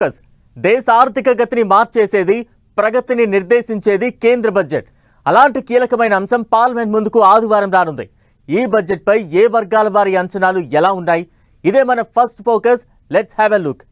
దేశ ఆర్థిక గతిని మార్చేసేది, ప్రగతిని నిర్దేశించేది కేంద్ర బడ్జెట్. అలాంటి కీలకమైన అంశం పార్లమెంట్ ముందుకు ఆదివారం రానుంది. ఈ బడ్జెట్ పై ఏ వర్గాల వారి అంచనాలు ఎలా ఉన్నాయి? ఇదే మన first focus. Let's have a look.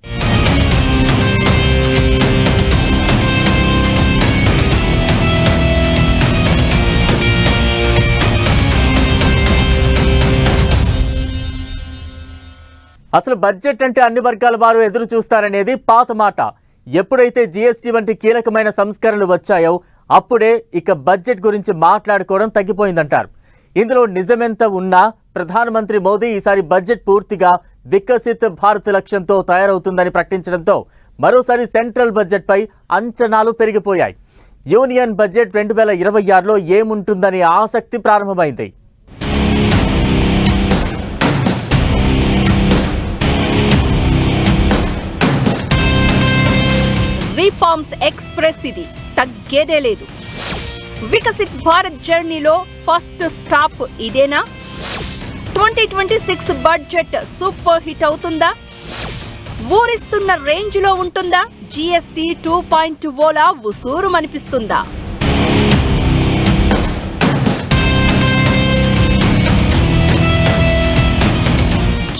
అసలు బడ్జెట్ అంటే అన్ని వర్గాల వారు ఎదురు చూస్తారనేది పాత మాట. ఎప్పుడైతే జీఎస్టీ వంటి కీలకమైన సంస్కరణలు వచ్చాయో అప్పుడే ఇక బడ్జెట్ గురించి మాట్లాడుకోవడం తగ్గిపోయిందంటారు. ఇందులో నిజమెంత ఉన్నా ప్రధానమంత్రి మోదీ ఈసారి బడ్జెట్ పూర్తిగా వికసిత్ భారత్ లక్ష్యంతో తయారవుతుందని ప్రకటించడంతో మరోసారి సెంట్రల్ బడ్జెట్ పై అంచనాలు పెరిగిపోయాయి. యూనియన్ బడ్జెట్ 2026లో ఏముంటుందనే ఆసక్తి ప్రారంభమైంది. రిఫార్మ్స్ ఎక్స్ప్రెస్ ఇది, తగ్గేదే లేదు. వికసిత్ భారత్ జర్నీలో ఫస్ట్ స్టాప్ ఇదేనా? 2026 బడ్జెట్ సూపర్ హిట్ అవుతుందా? ఊరిస్తున్న రేంజ్ లో ఉంటుందా? జీఎస్టీ 2.0లా ఉసూరు అనిపిస్తుందా?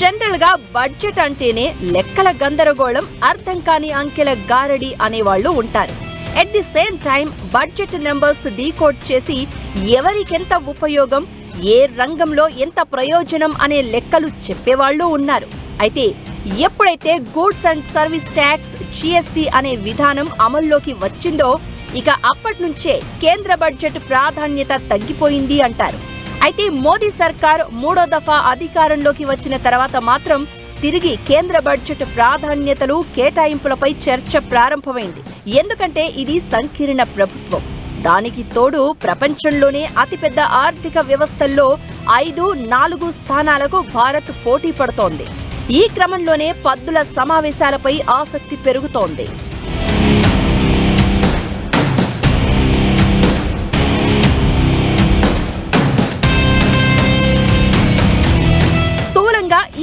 జనరల్ గా బడ్జెట్ అంటేనే లెక్కల గందరగోళం, అర్థం కాని అంకెల గారడి అనేవాళ్లు ఉంటారు. At the same time budget numbers decode చేసి ఎవరికెంత ఉపయోగం, ఏ రంగంలో ఎంత ప్రయోజనం అనే లెక్కలు చెప్పేవాళ్లు ఉన్నారు. అయితే ఎప్పుడైతే goods and service tax GST అనే విధానం అమల్లోకి వచ్చిందో ఇక అప్పటి నుంచే కేంద్ర బడ్జెట్ ప్రాధాన్యత తగ్గిపోయింది అంటారు. అయితే మోదీ సర్కార్ 3వ దఫా అధికారంలోకి వచ్చిన తర్వాత మాత్రం తిరిగి కేంద్ర బడ్జెట్ ప్రాధాన్యతలు, కేటాయింపులపై చర్చ ప్రారంభమైంది. ఎందుకంటే ఇది సంకీర్ణ ప్రభుత్వం. దానికి తోడు ప్రపంచంలోనే అతిపెద్ద ఆర్థిక వ్యవస్థల్లో 5-4 స్థానాలకు భారత్ పోటీ పడుతోంది. ఈ క్రమంలోనే పద్దుల సమావేశాలపై ఆసక్తి పెరుగుతోంది.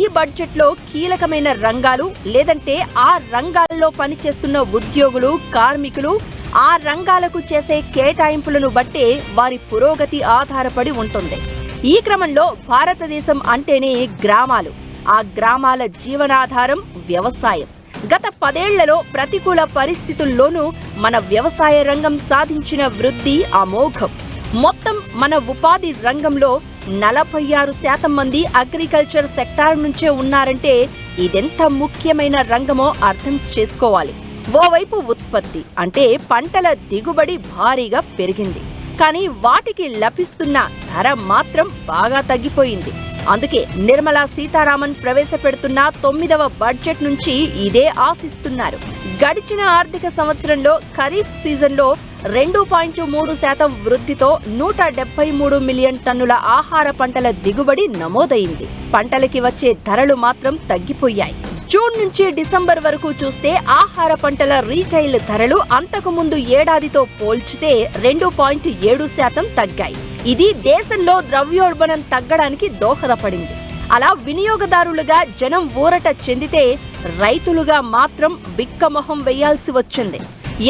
ఈ బడ్జెట్ లో కీలకమైన రంగాలు, లేదంటే ఆ రంగాల్లో పనిచేస్తున్న ఉద్యోగులు, కార్మికులు, ఆ రంగాలకు చేసే కేటాయింపులను బట్టే వారి పురోగతి ఆధారపడి ఉంటుంది. ఈ క్రమంలో భారతదేశం అంటేనే గ్రామాలు, ఆ గ్రామాల జీవనాధారం వ్యవసాయం. గత 10 ఏళ్లలో ప్రతికూల పరిస్థితుల్లోనూ మన వ్యవసాయ రంగం సాధించిన వృద్ధి అమోఘం. మొత్తం మన ఉపాధి రంగంలో 46% మంది అగ్రికల్చర్ సెక్టార్ నుంచే ఉన్నారంటే ఇదెంత ముఖ్యమైన రంగమో అర్థం చేసుకోవాలి. ఓవైపు ఉత్పత్తి అంటే పంటల దిగుబడి భారీగా పెరిగింది, కానీ వాటికి లభిస్తున్న ధర మాత్రం బాగా తగ్గిపోయింది. అందుకే నిర్మలా సీతారామన్ ప్రవేశపెడుతున్న 9వ బడ్జెట్ నుంచి ఇదే ఆశిస్తున్నారు. గడిచిన ఆర్థిక సంవత్సరంలో ఖరీఫ్ సీజన్లో 2.3% వృద్ధితో 173 మిలియన్ టన్నుల ఆహార పంటల దిగుబడి నమోదైంది. పంటలకి వచ్చే ధరలు మాత్రం తగ్గిపోయాయి. జూన్ నుంచి డిసెంబర్ వరకు చూస్తే ఆహార పంటల రీటైల్ ధరలు అంతకుముందు ఏడాదితో పోల్చితే 2.7% తగ్గాయి. ఇది దేశంలో ద్రవ్యోల్బణం తగ్గడానికి దోహదపడింది. అలా వినియోగదారులుగా జనం ఊరట చెందితే రైతులుగా మాత్రం బిక్కమొహం వేయాల్సి వచ్చింది.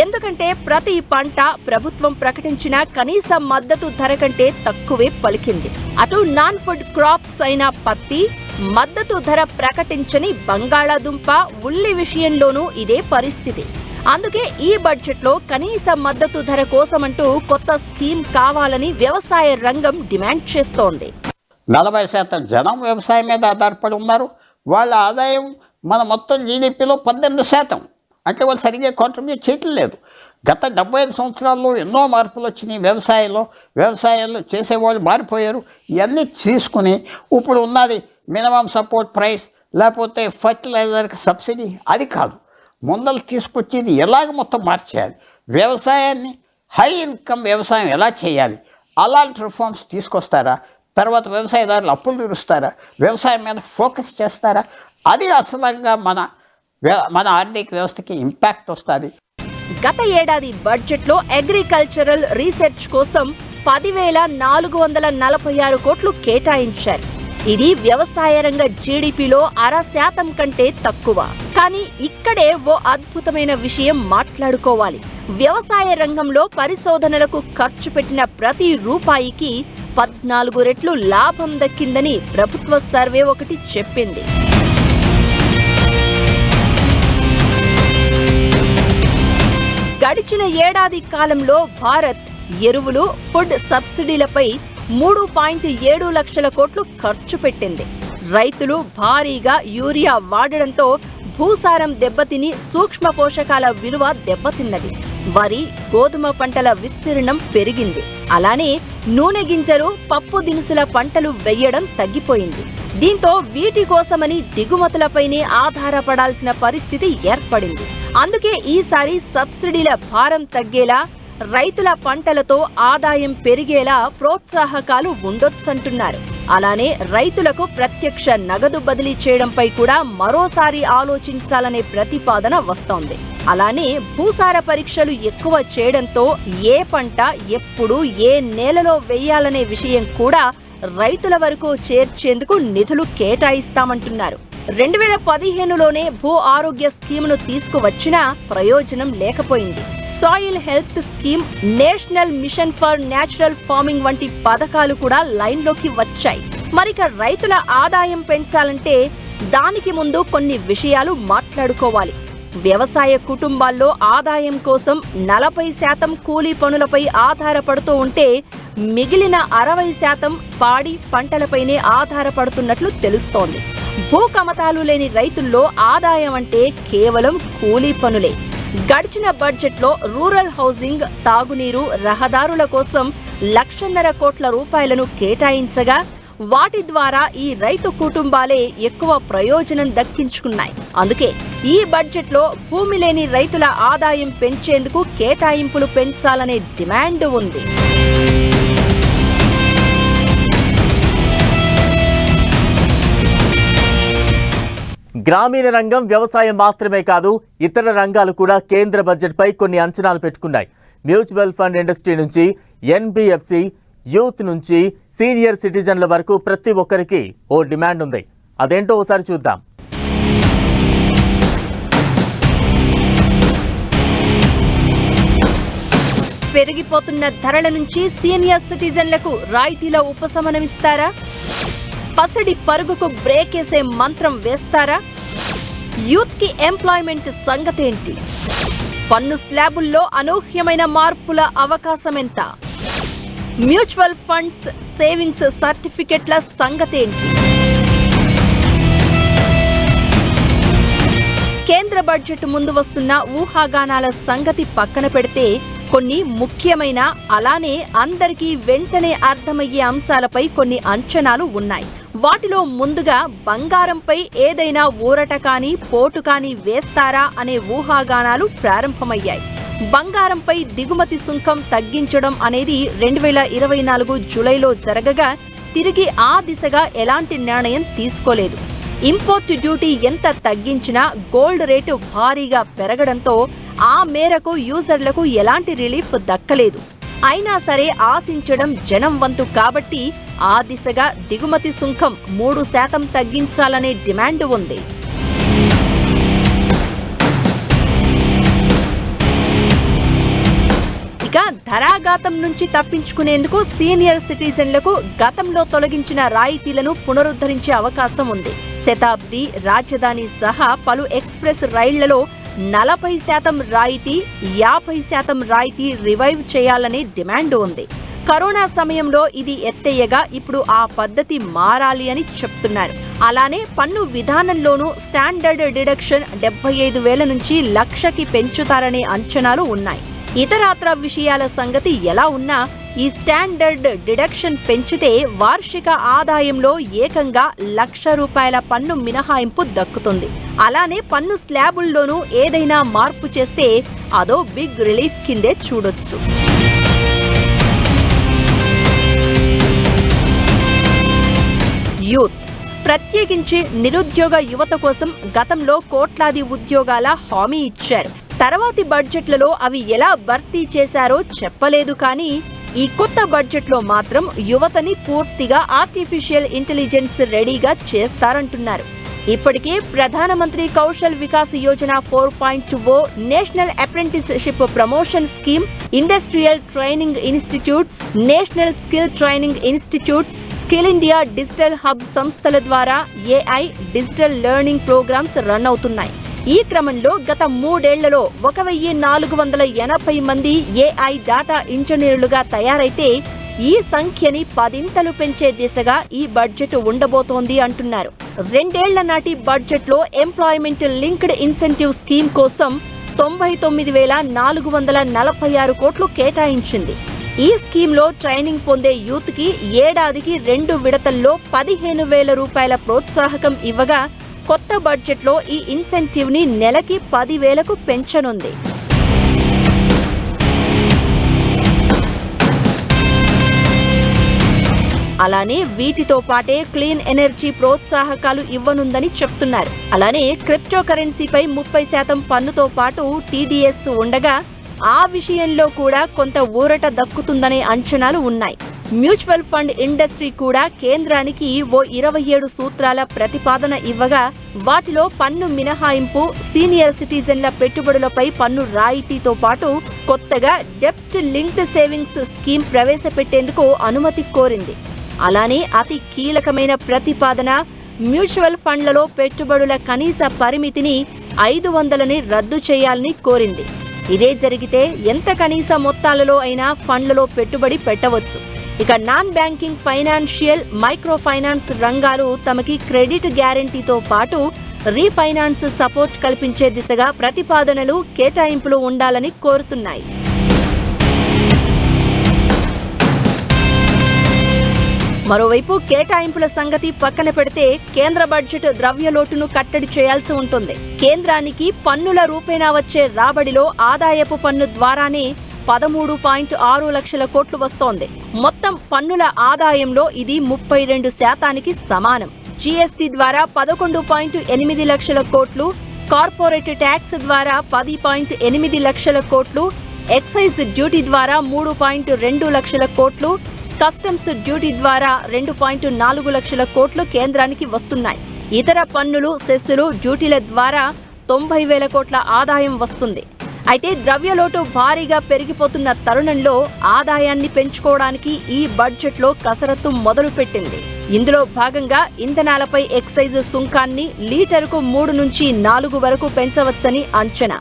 ఎందుకంటే ప్రతి పంట ప్రభుత్వం ప్రకటించిన కనీస మద్దతు ధర కంటే తక్కువే పలికింది. అటు నాన్ ఫుడ్ క్రాప్స్ అయిన పత్తి, మద్దతు ధర ప్రకటించని బంగాళాదుంప, ఉల్లి విషయంలోనూ ఇదే పరిస్థితి. అందుకే ఈ బడ్జెట్లో కనీస మద్దతు ధర కోసమంటూ కొత్త స్కీమ్ కావాలని వ్యవసాయ రంగం డిమాండ్ చేస్తోంది. 40% జనం వ్యవసాయం మీద ఆధారపడి ఉన్నారు. వాళ్ళ ఆదాయం మన మొత్తం జీడిపిలో 18%. అంటే వాళ్ళు సరిగ్గా కాంట్రిబ్యూట్ చేయట్లేదు. గత 75 సంవత్సరాల్లో ఎన్నో మార్పులు వచ్చినాయి వ్యవసాయంలో చేసేవాళ్ళు మారిపోయారు. ఇవన్నీ తీసుకుని ఇప్పుడు ఉన్నది మినిమం సపోర్ట్ ప్రైస్, లేకపోతే ఫర్టిలైజర్కి సబ్సిడీ, అది కాదు. ముందలు తీసుకొచ్చేది ఎలాగ మొత్తం మార్చేయాలి, వ్యవసాయాన్ని హై ఇన్కమ్ వ్యవసాయం ఎలా చేయాలి, అలాంటి రిఫార్మ్స్ తీసుకొస్తారా? తర్వాత వ్యవసాయదారులు అప్పులు తీరుస్తారా? వ్యవసాయం మీద ఫోకస్ చేస్తారా? అది అసలంగా మన ఆర్థిక వ్యవస్థకి ఇంపాక్ట్ వస్తుంది. గత ఏడాది బడ్జెట్లో అగ్రికల్చరల్ రీసెర్చ్ కోసం 10,446 కోట్లు కేటాయించారు. ఇది వ్యవసాయ రంగ జీడీపీలో 0.5% కంటే తక్కువ. కానీ ఇక్కడే ఓ అద్భుతమైన విషయం మాట్లాడుకోవాలి. వ్యవసాయ రంగంలో పరిశోధనలకు ఖర్చు పెట్టిన ప్రతి రూపాయికి 14 రెట్లు లాభం దక్కిందని ప్రభుత్వ సర్వే ఒకటి చెప్పింది. గడిచిన ఏడాది కాలంలో భారత్ ఎరువులు, ఫుడ్ సబ్సిడీలపై 3.7 లక్షల కోట్లు ఖర్చు పెట్టింది. రైతులు భారీగా యూరియా వాడడంతో భూసారం దెబ్బతిని సూక్ష్మ పోషకాల విలువ దెబ్బతిన్నది. వరి, గోధుమ పంటల విస్తీర్ణం పెరిగింది. అలానే నూనె గింజలు, పప్పు దినుసుల పంటలు వేయడం తగ్గిపోయింది. దీంతో వీటి కోసమని దిగుమతులపైనే ఆధారపడాల్సిన పరిస్థితి ఏర్పడింది. అందుకే ఈసారి సబ్సిడీల భారం తగ్గేలా, రైతుల పంటలతో ఆదాయం పెరిగేలా ప్రోత్సాహకాలు ఉండొచ్చంటున్నారు. అలానే రైతులకు ప్రత్యక్ష నగదు బదిలీ చేయడంపై కూడా మరోసారి ఆలోచించాలనే ప్రతిపాదన వస్తోంది. అలానే భూసార పరీక్షలు ఎక్కువ చేయడంతో ఏ పంట ఎప్పుడు ఏ నేలలో వేయాలనే విషయం కూడా రైతుల వరకు చేర్చేందుకు నిధులు కేటాయిస్తామంటున్నారు. 2015లోనే భూ ఆరోగ్య స్కీమ్ను తీసుకువచ్చినా ప్రయోజనం లేకపోయింది. Soil health scheme, national mission for natural farming వంటి పథకాలు కూడా లైన్లోకి వచ్చాయి. మరిక రైతుల ఆదాయం పెంచాలంటే దానికి ముందు కొన్ని విషయాలు మాట్లాడుకోవాలి. వ్యవసాయ కుటుంబాల్లో ఆదాయం కోసం 40% కూలీ పనులపై ఆధారపడుతూ ఉంటే మిగిలిన 60% పాడి పంటలపైనే ఆధారపడుతున్నట్లు తెలుస్తోంది. భూ కమతాలు లేని రైతుల్లో ఆదాయం అంటే కేవలం కూలీ పనులే. గడిచిన బడ్జెట్లో రూరల్ హౌసింగ్, తాగునీరు, రహదారుల కోసం 1,50,000 కోట్ల రూపాయలను కేటాయించగా వాటి ద్వారా ఈ రైతు కుటుంబాలే ఎక్కువ ప్రయోజనం దక్కించుకున్నాయి. అందుకే ఈ బడ్జెట్లో భూమి లేని రైతుల ఆదాయం పెంచేందుకు కేటాయింపులు పెంచాలనే డిమాండ్ ఉంది. గ్రామీణ రంగం వ్యవసాయం మాత్రమే కాదు, ఇతర రంగాలు కూడా కేంద్ర బడ్జెట్పై కొన్ని అంచనాలు పెట్టుకున్నాయి. మ్యూచువల్ ఫండ్ ఇండస్ట్రీ నుంచి ఎన్బిఎఫ్సి, యూత్ నుంచి సీనియర్ సిటిజన్ల వరకు ప్రతి ఒక్కరికి ఓ డిమాండ్ ఉంది. అదేంటో ఒకసారి చూద్దాం. పెరిగిపోతున్న ధరల నుంచి సీనియర్ సిటిజన్లకు రాయితీల ఉపశమనమిస్తారా? పసడి పరుగుకు బ్రేకేసే మంత్రం వేస్తారా? యూత్ కి ఎంప్లాయ్మెంట్ సంగతేంటి? పన్ను స్లాబుల్లో అనూహ్యమైన మార్పుల అవకాశమెంత? మ్యూచువల్ ఫండ్స్, సేవింగ్స్ సర్టిఫికెట్ల సంగతేంటి? కేంద్ర బడ్జెట్ ముందు వస్తున్న ఊహాగానాల సంగతి పక్కన పెడితే కొన్ని ముఖ్యమైన, అలానే అందరికీ వెంటనే అర్థమయ్యే అంశాలపై కొన్ని అంచనాలు ఉన్నాయి. వాటిలో ముందుగా బంగారంపై ఏదైనా ఊరట కానీ పోటు కానీ వేస్తారా అనే ఊహాగానాలు ప్రారంభమయ్యాయి. బంగారంపై దిగుమతి సుంకం తగ్గించడం అనేది 2024 జూలైలో జరగగా తిరిగి ఆ దిశగా ఎలాంటి నిర్ణయం తీసుకోలేదు. ఇంపోర్ట్ డ్యూటీ ఎంత తగ్గించినా గోల్డ్ రేటు భారీగా పెరగడంతో ఆ మేరకు యూజర్లకు ఎలాంటి రిలీఫ్ దక్కలేదు. అయినా సరే ఆశించడం జనం వంతు కాబట్టి ఆ దిశగా దిగుమతి సుంకం 3% తగ్గించాలనే డిమాండ్ ఉంది. ఇక ధరాఘాతం నుంచి తప్పించుకునేందుకు సీనియర్ సిటిజన్లకు గతంలో తొలగించిన రాయితీలను పునరుద్ధరించే అవకాశం ఉంది. శతాబ్ది, రాజధాని సహా పలు ఎక్స్ప్రెస్ రైళ్లలో 40% రాయితీ, 50% రాయితీ రివైవ్ చేయాలనే డిమాండ్ ఉంది. కరోనా సమయంలో ఇది ఎత్తేయగా ఇప్పుడు ఆ పద్ధతి మారాలి అని చెప్తున్నారు. అలానే పన్ను విధానంలోనూ స్టాండర్డ్ డిడక్షన్ 75,000 నుంచి 1,00,000కి పెంచుతారనే అంచనాలు ఉన్నాయి. ఇతరాత్ర విషయాల సంగతి ఎలా ఉన్నా ఈ స్టాండర్డ్ డిడక్షన్ పెంచితే వార్షిక ఆదాయంలో ఏకంగా 1,00,000 రూపాయల పన్ను మినహాయింపు దక్కుతుంది. అలానే పన్ను స్లాబుల్లోనూ ఏదైనా మార్పు చేస్తే అదో బిగ్ రిలీఫ్ కిందే చూడొచ్చు. యూత్, ప్రత్యేకించి నిరుద్యోగ యువత కోసం గతంలో కోట్లాది ఉద్యోగాల హామీ ఇచ్చారు. తర్వాతి బడ్జెట్లలో అవి ఎలా భర్తీ చేశారో చెప్పలేదు. కానీ ఈ కొత్త బడ్జెట్లో మాత్రం యువతని పూర్తిగా ఆర్టిఫిషియల్ ఇంటెలిజెన్స్ రెడీగా చేస్తారంటున్నారు. ఇప్పటికే ప్రధానమంత్రి Kaushal Vikas Yojana 4.20, national apprenticeship promotion scheme, industrial training institutes, national skill training institutes, skill India digital hub సంస్థల ద్వారా AI digital learning programmes run అవుతున్నాయి. ఈ క్రమంలో గత 3 ఏళ్లలో 1480 మంది AI డాటా ఇంజనీర్లుగా తయారైతే ఈ సంఖ్యని 10 పెంచే దిశగా ఈ బడ్జెట్ ఉండబోతోంది అంటున్నారు. 2 ఏళ్ల నాటి బడ్జెట్లో ఎంప్లాయ్మెంట్ లింక్డ్ ఇన్సెంటివ్ స్కీమ్ కోసం 99,446 కోట్లు కేటాయించింది. ఈ స్కీమ్లో ట్రైనింగ్ పొందే యూత్కి ఏడాదికి 2 విడతల్లో 15,000 రూపాయల ప్రోత్సాహకం ఇవ్వగా కొత్త బడ్జెట్లో ఈ ఇన్సెంటివ్ ని నెలకి 10,000కు పెంచనుంది. అలానే వీటితో పాటే క్లీన్ ఎనర్జీ ప్రోత్సాహకాలు ఇవ్వనుందని చెప్తున్నారు. అలానే క్రిప్టో కరెన్సీపై 30% పన్నుతో పాటు TDS ఉండగా ఆ విషయంలో కూడా కొంత ఊరట దక్కుతుందనే అంచనాలు ఉన్నాయి. మ్యూచువల్ ఫండ్ ఇండస్ట్రీ కూడా కేంద్రానికి ఓ 27 సూత్రాల ప్రతిపాదన ఇవ్వగా వాటిలో పన్ను మినహాయింపు, సీనియర్ సిటిజన్ల పెట్టుబడులపై పన్ను రాయితీతో పాటు కొత్తగా డెప్ట్ లింక్డ్ సేవింగ్స్ స్కీమ్ ప్రవేశపెట్టేందుకు అనుమతి కోరింది. అలానే అతి కీలకమైన ప్రతిపాదన మ్యూచువల్ ఫండ్లలో పెట్టుబడుల కనీస పరిమితిని 500ని రద్దు చేయాలని కోరింది. ఇదే జరిగితే ఎంత కనీస మొత్తాలలో అయినా ఫండ్లలో పెట్టుబడి పెట్టవచ్చు. ఇక non banking financial, micro finance రంగాలు తమకి క్రెడిట్ గ్యారెంటీతో పాటు రీఫైనాన్స్ సపోర్ట్ కల్పించే దిశగా ప్రతిపాదనలు, కేటాయింపులు ఉండాలని కోరుతున్నాయి. మరోవైపు కేటాయింపుల సంగతి పక్కన పెడితే కేంద్ర బడ్జెట్ ద్రవ్యలోటును కట్టడి చేయాల్సి ఉంటుంది. కేంద్రానికి పన్నుల రూపేణా వచ్చే రాబడిలో ఆదాయపు పన్ను ద్వారానే 13.6 లక్షల కోట్లు వస్తోంది. మొత్తం పన్నుల ఆదాయంలో ఇది 32% సమానం. జీఎస్టీ ద్వారా 11.8 లక్షల కోట్లు, కార్పొరేట్ ట్యాక్స్ ద్వారా 10.8 లక్షల కోట్లు, ఎక్సైజ్ డ్యూటీ ద్వారా 3.2 లక్షల కోట్లు, కస్టమ్స్ డ్యూటీ ద్వారా 2.4 లక్షల కోట్లు కేంద్రానికి వస్తున్నాయి. ఇతర పన్నులు, సెస్సులు, డ్యూటీల ద్వారా 90,000 కోట్ల ఆదాయం వస్తుంది. అయితే ద్రవ్యలోటు భారీగా పెరిగిపోతున్న తరుణంలో ఆదాయాన్ని పెంచుకోవడానికి ఈ బడ్జెట్లో కసరత్తు మొదలుపెట్టింది. ఇందులో భాగంగా ఇంధనాలపై ఎక్సైజ్ సుంకాన్ని లీటరుకు 3 నుంచి 4 వరకు పెంచవచ్చని అంచనా.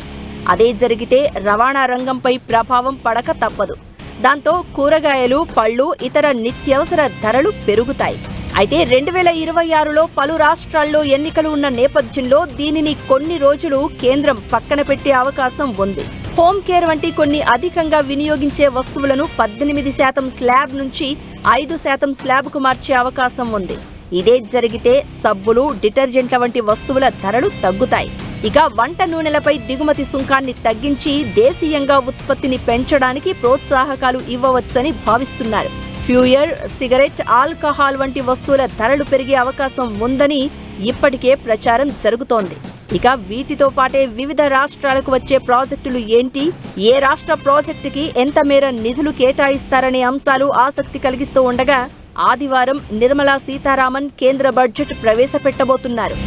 అదే జరిగితే రవాణా రంగంపై ప్రభావం పడక తప్పదు. దాంతో కూరగాయలు, పళ్ళు, ఇతర నిత్యావసర ధరలు పెరుగుతాయి. అయితే 2026లో పలు రాష్ట్రాల్లో ఎన్నికలు ఉన్న నేపథ్యంలో దీనిని కొన్ని రోజులు కేంద్రం పక్కన పెట్టే అవకాశం ఉంది. హోమ్ కేర్ వంటి కొన్ని అధికంగా వినియోగించే వస్తువులను 18% స్లాబ్ నుంచి 5% స్లాబ్కు మార్చే అవకాశం ఉంది. ఇదే జరిగితే సబ్బులు, డిటర్జెంట్ల వంటి వస్తువుల ధరలు తగ్గుతాయి. ఇక వంట నూనెలపై దిగుమతి సుంకాన్ని తగ్గించి దేశీయంగా ఉత్పత్తిని పెంచడానికి ప్రోత్సాహకాలు ఇవ్వవచ్చని భావిస్తున్నారు. ఫ్యూయర్, సిగరెట్, ఆల్కహాల్ వంటి వస్తువుల ధరలు పెరిగే అవకాశం ఉందని ఇప్పటికే ప్రచారం జరుగుతోంది. ఇక వీటితో పాటే వివిధ రాష్ట్రాలకు వచ్చే ప్రాజెక్టులు ఏంటి, ఏ రాష్ట్ర ప్రాజెక్టుకి ఎంత మేర నిధులు కేటాయిస్తారనే అంశాలు ఆసక్తి కలిగిస్తూ ఉండగా ఆదివారం నిర్మలా సీతారామన్ కేంద్ర బడ్జెట్ ప్రవేశపెట్టబోతున్నారు.